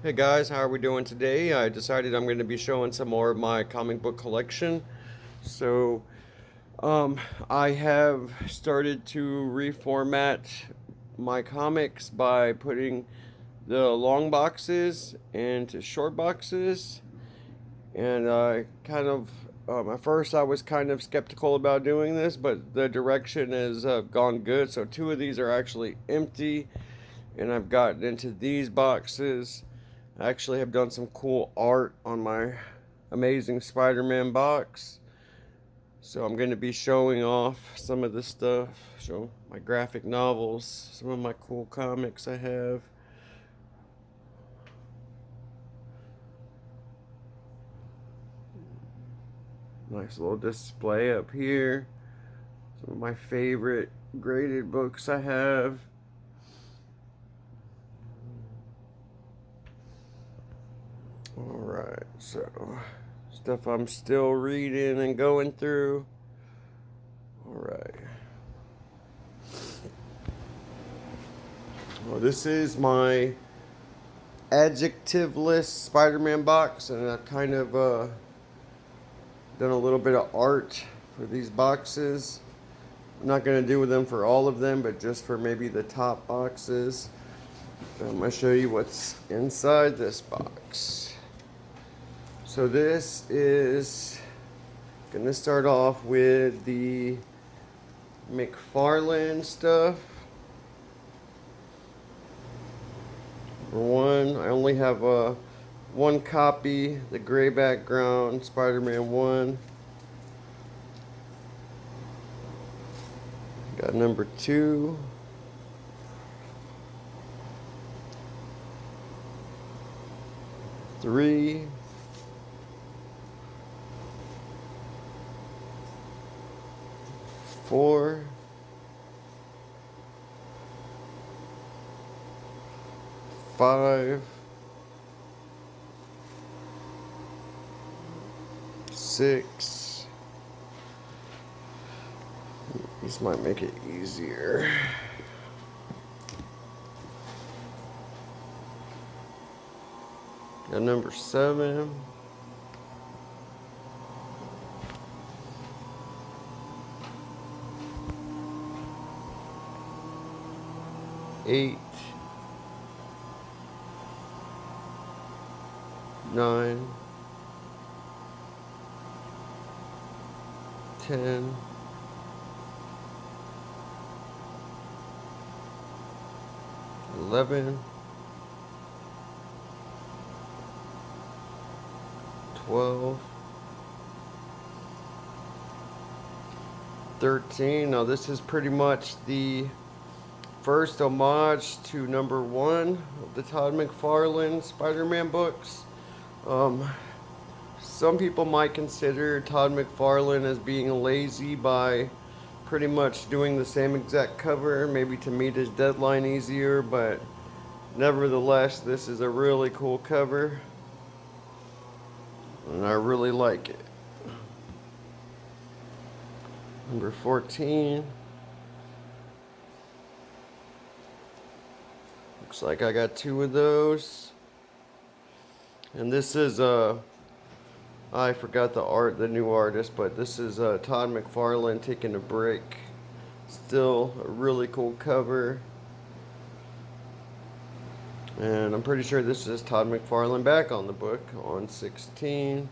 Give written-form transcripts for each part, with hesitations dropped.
Hey guys, how are we doing today? I decided I'm going to be showing some more of my comic book collection. So, I have started to reformat my comics by putting the long boxes into short boxes. And I at first I was kind of skeptical about doing this, but the direction has gone good. So, two of these are actually empty, and I've gotten into these boxes. I actually have done some cool art on my Amazing Spider-Man box. So I'm going to be showing off some of this stuff, show my graphic novels, some of my cool comics I have. Nice little display up here. Some of my favorite graded books I have. Alright, so stuff I'm still reading and going through. Alright. Well, this is my adjectiveless Spider-Man box, and I've kind of done a little bit of art for these boxes. I'm not going to do with them for all of them, but just for maybe the top boxes. I'm going to show you what's inside this box. So this is going to start off with the MacFarlane stuff. For one, I only have one copy, the gray background, Spider-Man 1. Got number 2. Three. 4. 5. 6. This might make it easier. Got number 7. 8. 9. 10. 11. 12. 13. Now this is pretty much the first homage to number 1 of the Todd McFarlane Spider-Man books. Some people might consider Todd McFarlane as being lazy by pretty much doing the same exact cover, maybe to meet his deadline easier, but nevertheless, this is a really cool cover, and I really like it. Number 14. Looks like I got 2 of those. And this is I forgot the new artist, but this is Todd McFarlane taking a break. Still a really cool cover. And I'm pretty sure this is Todd McFarlane back on the book on 16.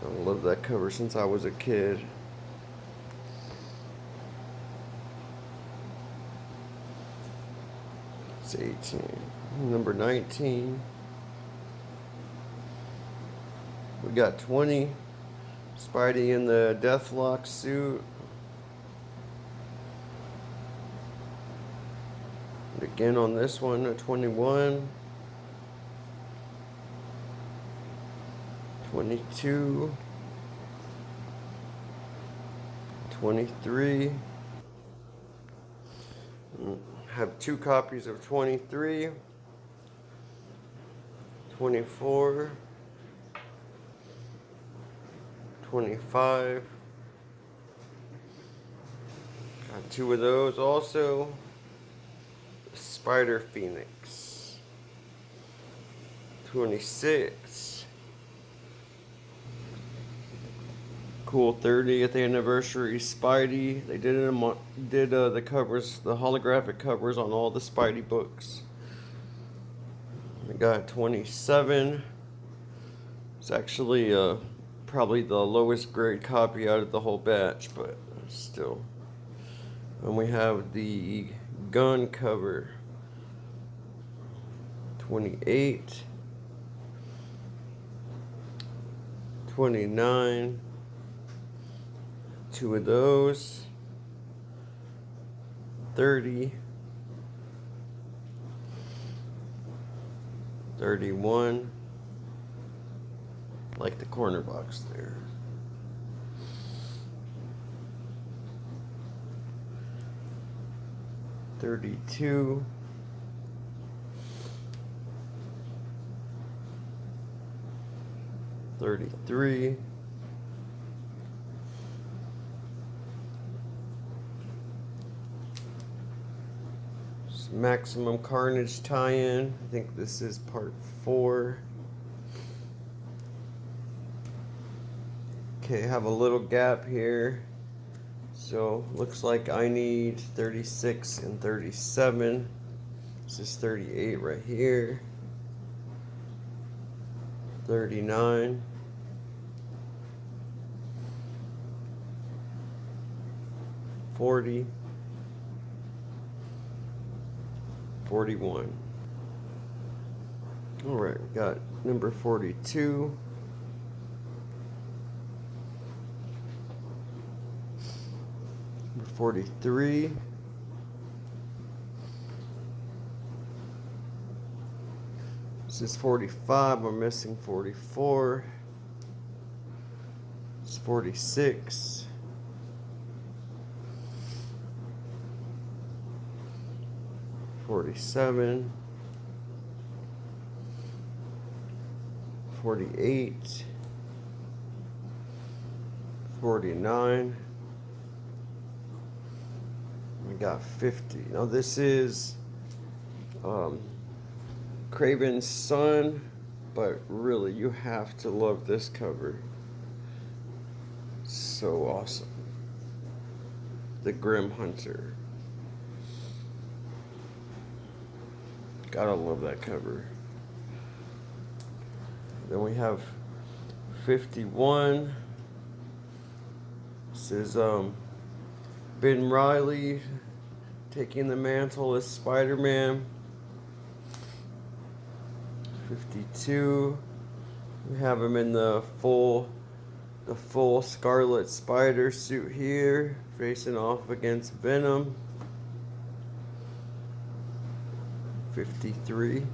I love that cover since I was a kid. It's 18. Number 19. We got 20. Spidey in the Deathlock suit. And again on this one, a 21. 22. 23. Have 2 copies of 23. 24. 25. Got two of those also. Spider Phoenix. 26. Cool 30th anniversary Spidey. They did the covers, the holographic covers on all the Spidey books. We got 27. It's actually probably the lowest grade copy out of the whole batch, but still. And we have the gun cover. 28. 29. Two of those. 30. 31. Like the corner box there. 32. 33. 's Maximum Carnage tie-in. I think this is part 4. Okay, have a little gap here. So looks like I need 36 and 37. This is 38 right here. 39. 40. 41. All right, we got number 42. Number 43. This is 45. We're missing 44. It's 46. 47. 48. 49. We got 50. Now this is Craven's son, but really you have to love this cover. So awesome. The Grim Hunter. Gotta love that cover. Then we have 51. This is Ben Reilly taking the mantle as Spider-Man. 52. We have him in the full Scarlet Spider suit here, facing off against Venom. 53.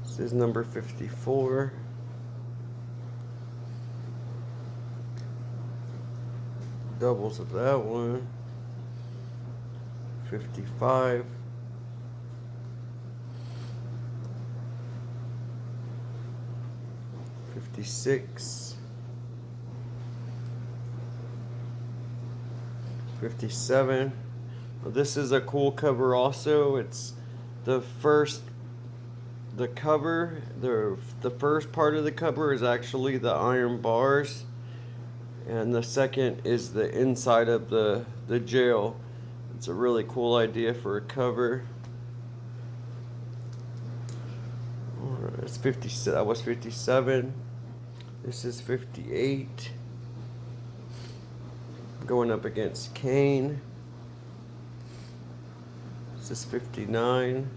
This is number 54. Doubles of that one. 55. 56. 57. Well, this is a cool cover also. It's the first part of the cover is actually the iron bars, and the second is the inside of the jail. It's a really cool idea for a cover. Alright, it's 57. That was 57. This is 58. Going up against Kane. This is 59.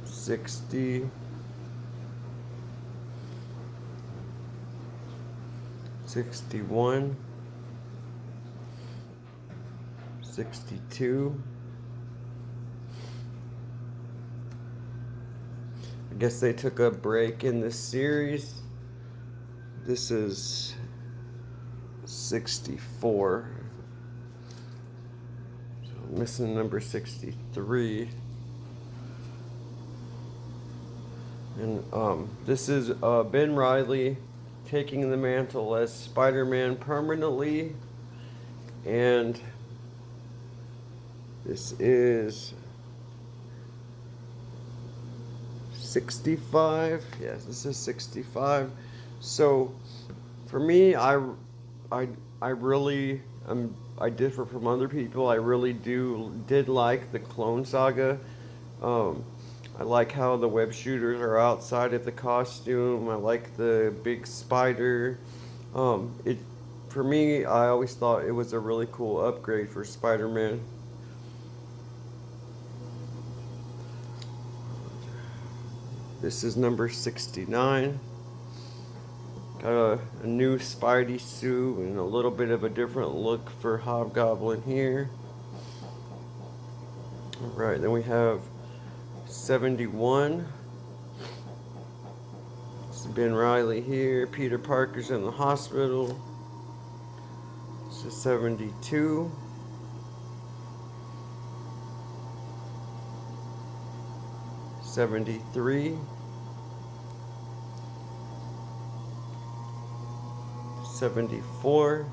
60. 61. 62. I guess they took a break in this series. This is 64. So missing number 63. And this is Ben Reilly taking the mantle as Spider-Man permanently. And this is 65. Yes, this is 65. So for me, I really I differ from other people. I really did like the Clone Saga. Um, I like how the web shooters are outside of the costume. I like the big spider. It for me, I always thought it was a really cool upgrade for Spider-Man. This is number 69. Got a new Spidey suit and a little bit of a different look for Hobgoblin here. Alright, then we have 71. It's Ben Reilly here. Peter Parker's in the hospital. This is 72. 73. 74.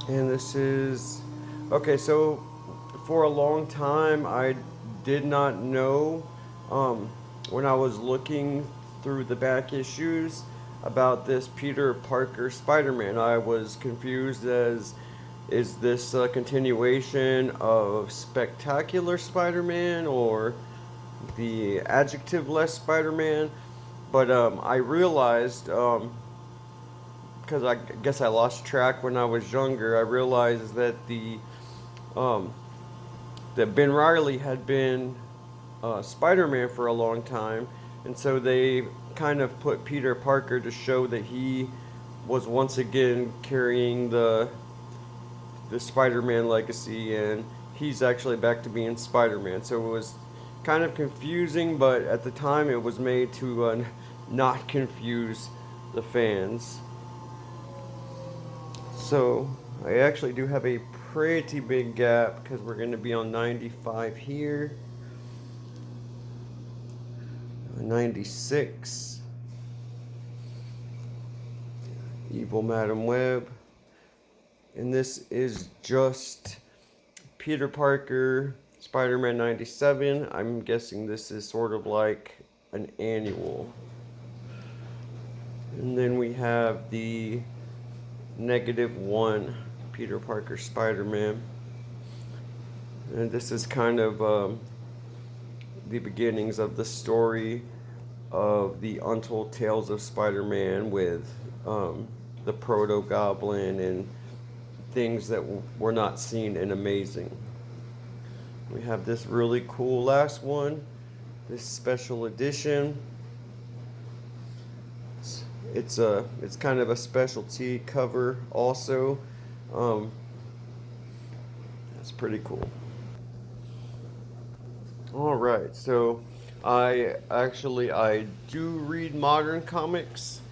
And this is okay. So for a long time I did not know, when I was looking through the back issues about this Peter Parker Spider-Man, I was confused as, is this a continuation of Spectacular Spider-Man or the adjective-less Spider-Man? But I realized, because I guess I lost track when I was younger, I realized that that Ben Reilly had been Spider-Man for a long time, and so they kind of put Peter Parker to show that he was once again carrying the Spider-Man legacy, and he's actually back to being Spider-Man. So it was kind of confusing, but at the time it was made to not confuse the fans. So I actually do have a pretty big gap because we're going to be on 95 here, 96, Evil Madam Web, and this is just Peter Parker Spider-Man 97. I'm guessing this is sort of like an annual. And then we have the -1 Peter Parker Spider-Man. And this is kind of the beginnings of the story of the Untold Tales of Spider-Man with the Proto-Goblin and things that were not seen in Amazing. We have this really cool last one, this special edition. It's kind of a specialty cover also. That's pretty cool. All right, so I do read modern comics,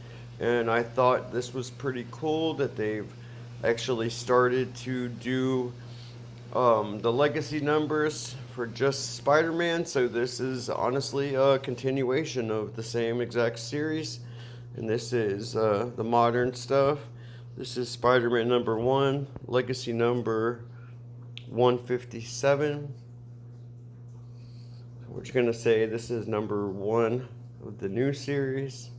and I thought this was pretty cool that they've actually started to do the legacy numbers for just Spider-Man. So this is honestly a continuation of the same exact series, and this is the modern stuff. This is Spider-Man #1, legacy number 157. We're just gonna say this is #1 of the new series.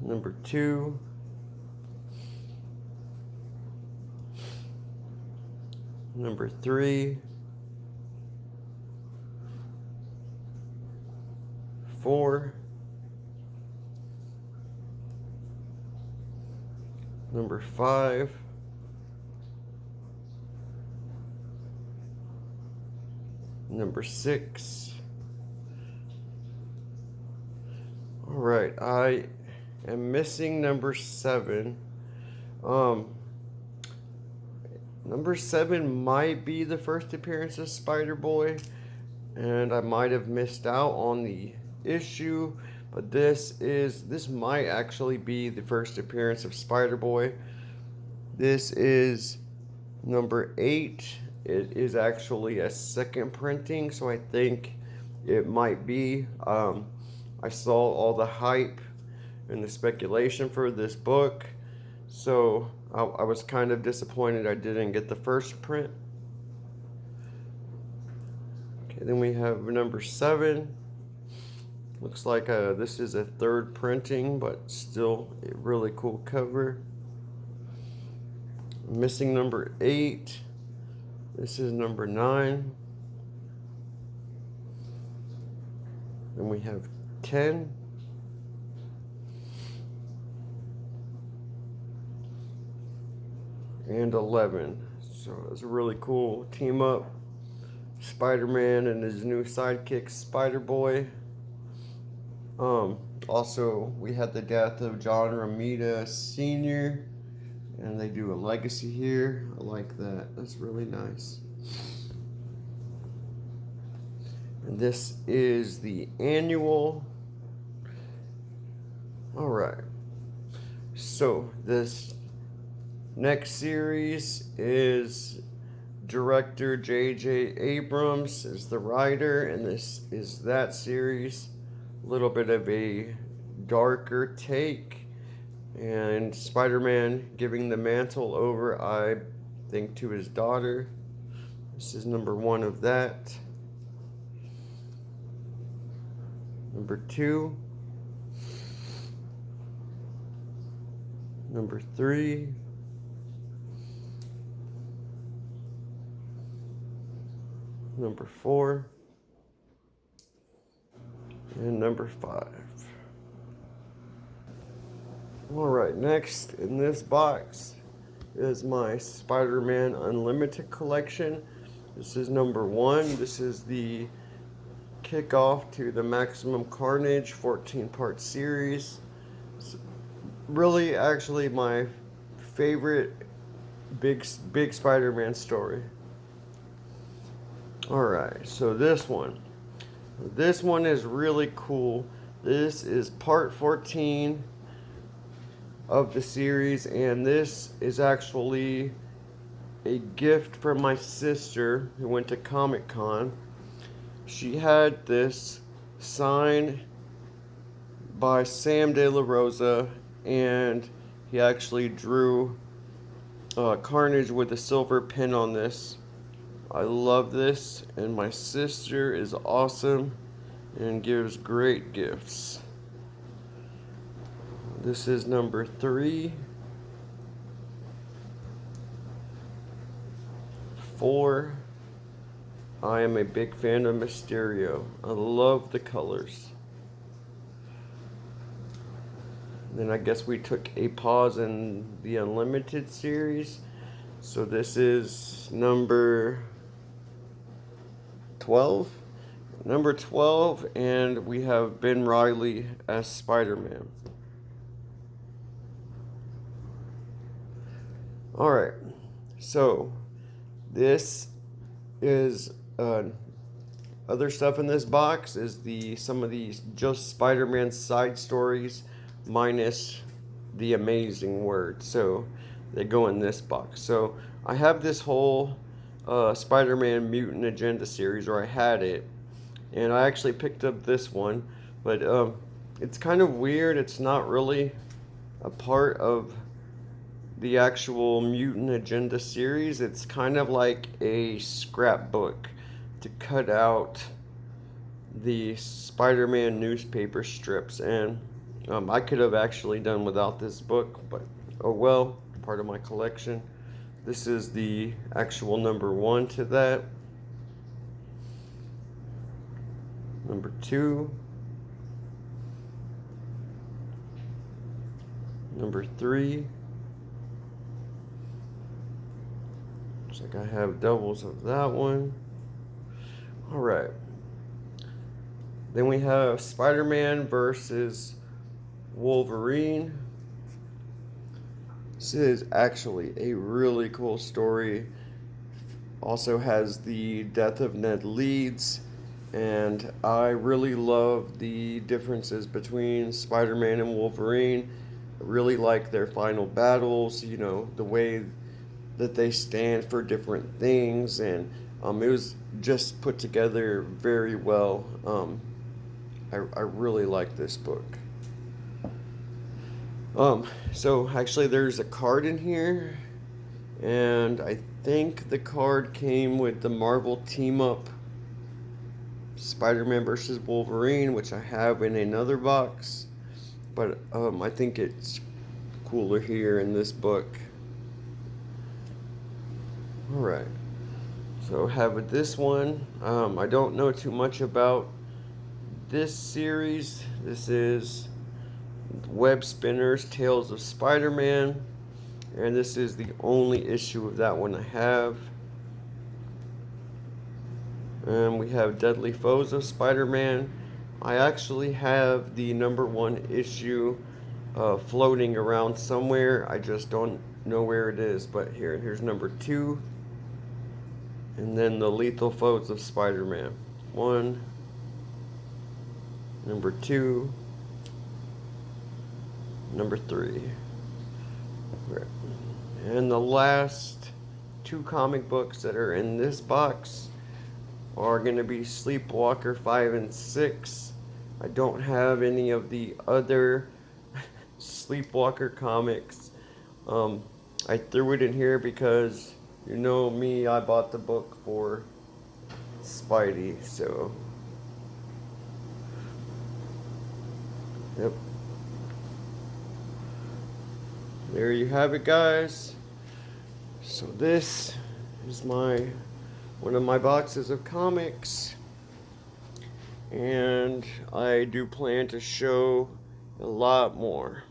#2. #3. 4. #5. #6. All right, I am missing #7. #7 might be the first appearance of Spider-Boy, and I might have missed out on the issue, but this might actually be the first appearance of Spider-Boy. This is #8, it is actually a second printing, so I think it might be. I saw all the hype and the speculation for this book, so I was kind of disappointed I didn't get the first print. Okay, then we have number 7. Looks like this is a third printing, but still a really cool cover. Missing number 8. This is number 9. Then we have 10. And 11. So it's a really cool team up. Spider-Man and his new sidekick, Spider-Boy. Also, we had the death of John Romita Sr., and they do a legacy here. I like that. That's really nice. And this is the annual. All right. So this next series is director J.J. Abrams is the writer, and this is that series. A little bit of a darker take, and Spider-Man giving the mantle over, I think, to his daughter. This is number 1 of that. Number 2. Number 3. Number 4. And number 5. Alright, next in this box is my Spider-Man Unlimited collection. This is number 1. This is the kickoff to the Maximum Carnage 14-part series. It's really actually my favorite big Spider-Man story. Alright, so this one is really cool. This is part 14 of the series, and this is actually a gift from my sister who went to Comic-Con. She had this signed by Sam De La Rosa, and he actually drew Carnage with a silver pen on this. I love this, and my sister is awesome and gives great gifts. This is number 3. 4. I am a big fan of Mysterio. I love the colors. And then I guess we took a pause in the Unlimited series. So this is number 12. Number 12, and we have Ben Reilly as Spider-Man. Alright, so this is other stuff in this box is some of these just Spider-Man side stories minus the amazing word. So they go in this box. So I have this whole Spider-Man Mutant Agenda series, or I had it, and I actually picked up this one, but it's kind of weird. It's not really a part of the actual Mutant Agenda series. It's kind of like a scrapbook to cut out the Spider-Man newspaper strips, and I could have actually done without this book, but oh well, part of my collection. This is the actual number 1 to that. Number 2. Number 3. Looks like I have doubles of that one. Alright. Then we have Spider-Man versus Wolverine. This is actually a really cool story. Also has the death of Ned Leeds, and I really love the differences between Spider-Man and Wolverine. I really like their final battles, you know, the way that they stand for different things, and it was just put together very well. I really like this book. So actually there's a card in here, and I think the card came with the Marvel Team Up Spider-Man versus Wolverine, which I have in another box, but I think it's cooler here in this book. Alright, so have this one. I don't know too much about this series. This is Web Spinners Tales of Spider-Man, and this is the only issue of that one I have. And we have Deadly Foes of Spider-Man. I actually have the #1 issue floating around somewhere. I just don't know where it is, but here's #2. And then the Lethal Foes of Spider-Man. 1, #2, #3. And the last 2 comic books that are in this box are going to be Sleepwalker 5 and 6. I don't have any of the other Sleepwalker comics. I threw it in here because, you know me, I bought the book for Spidey, so yep. There you have it, guys. So this is one of my boxes of comics, and I do plan to show a lot more.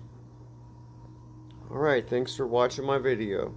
Alright, thanks for watching my video.